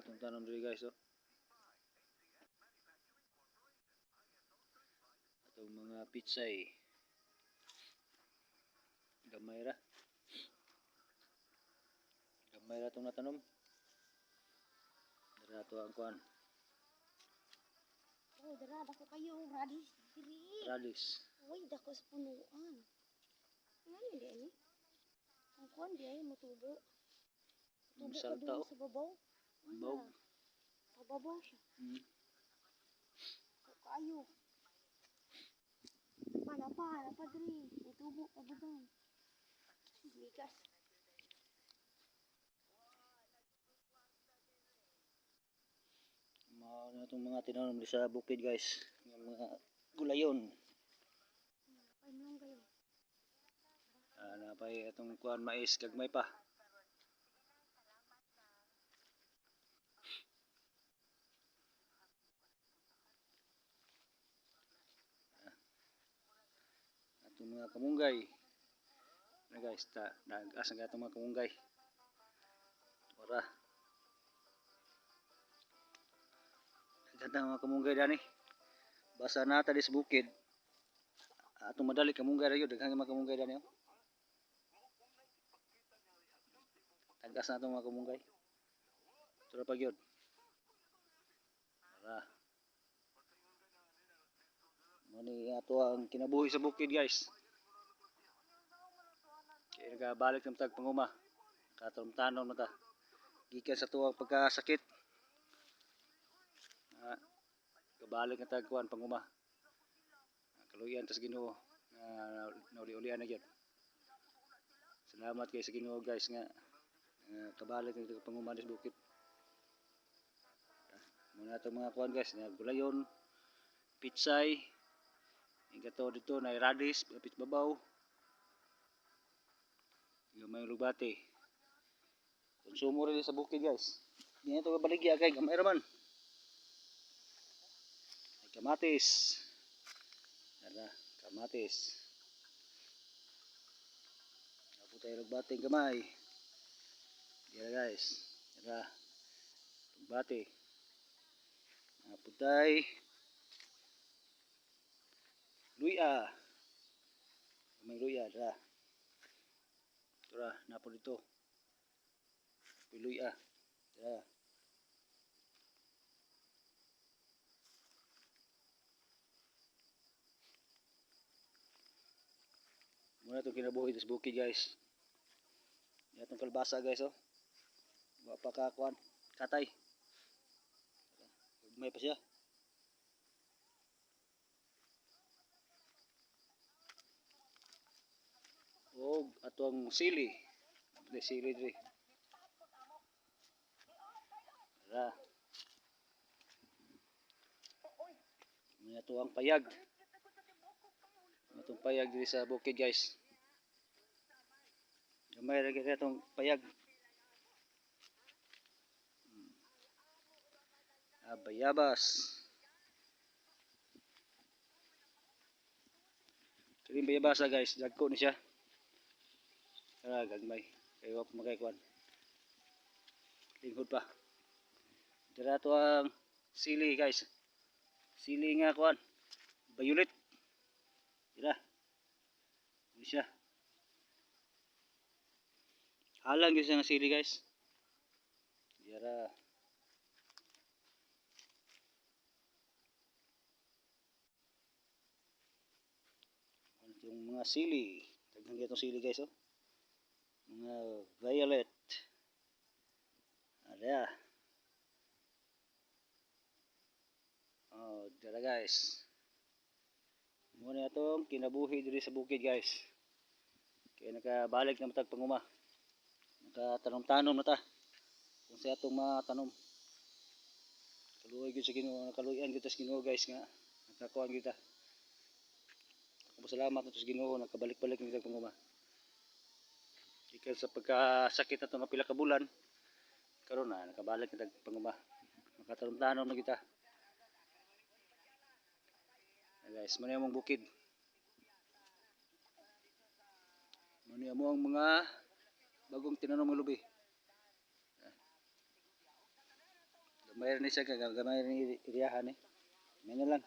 Atong tanom diri guys oh. Atong mga pitsay. Gamay ra. Gamay ra tong natanom. Dara to ang kuan. Oh, dara dako kayo radis diri. Radis. Uy, dako sa punuan. Ano di ani? Ang kuan di ay mutubo. Tubo ka Salta dun oh. sa babaw. Bawg. Pababaw siya. Kayo. Napa diri. Mutubo pa budang. Bigas. Mao na itong mga tinanom di sa bukid guys. Yung mga gulayon. Ay mong kayo. Napay itong kuan mais gagmay pa. Atong mga kamunggay. Na guys, nag-asa nga itong mga kamunggay. Ora. Ganda mga kamunggay dani. Basa nata di sa bukid. Atong madali kamunggay ra gyud, daghang mga kamunggay dani oh. Tagas na itong mga kamunggay. Tura pa gyud. Ora. Mani ato ang kinabuhi sa bukid guys. Kaya nagabalik ng tag panguma. Katalong-tanon na ta. Gikan sa tuwang pagkasakit. Kabalik na tag kuan panguma. Kaluyan tas Ginoo. Nauli-ulian na gyud. Salamat kay sa Ginoo guys nga kabalik ng tag panguma sa bukid. Muna itong mga kuan guys, gulayon, pitsay, ikato dito na radis, pits babaw, gamay lugbate. Konsumo rin sa bukid guys. Hindi ito baligya kay gamay raman. Ay kamatis. Dara, kamatis. Apo tayo lugbate gamay. Dira guys. Dara, lugbate. Apo tayo luya. Gamay luya, dara. Dara, napo dito. Luya. Dara. Muna itong kinabuhi sa bukid guys. Yan itong kalbasa guys oh. Wapa ka kuan. Katay. May pa siya. O atong sili. Dili sili diri. Dara. Muna ito ang payag. Itong payag diri sa bukid guys. Gamay ra gyud itong payag. Bayabas. Kini bayabasa guys, dagko ni siya. Gagmay. Kay wa makay kuan. Lingkod pa. Dira to ang sili guys. Sili nga kuan. Violet. Dira. Ini siya. Halang gyud siya nga sili guys. Dira. Yung mga sili. Daghang gyud tong sili guys oh. Mga violet. Ada. Oh, dira guys. Muna itong kinabuhi diri sa bukid guys. Kaya nakabalik na matag panguma. Nakatanom-tanom na ta. Kung sa atong matanom. Kaluoy gyud sa Ginoo, nakaluyan gyud sa Ginoo guys nga. Nakakuan gyud ta. Salamat sa Ginoo nakabalik-balik ni panguma. Gikan sa pagkasakit nato nga pila ka bulan. Karon na nakabalik na panguma. Makatanom-tanom na kita. Guys, muna yung bukid. Muna mo ang mga bagong tinanom ng lubi. Mayroon ni siya gamay ni iriyahan eh. May na lang.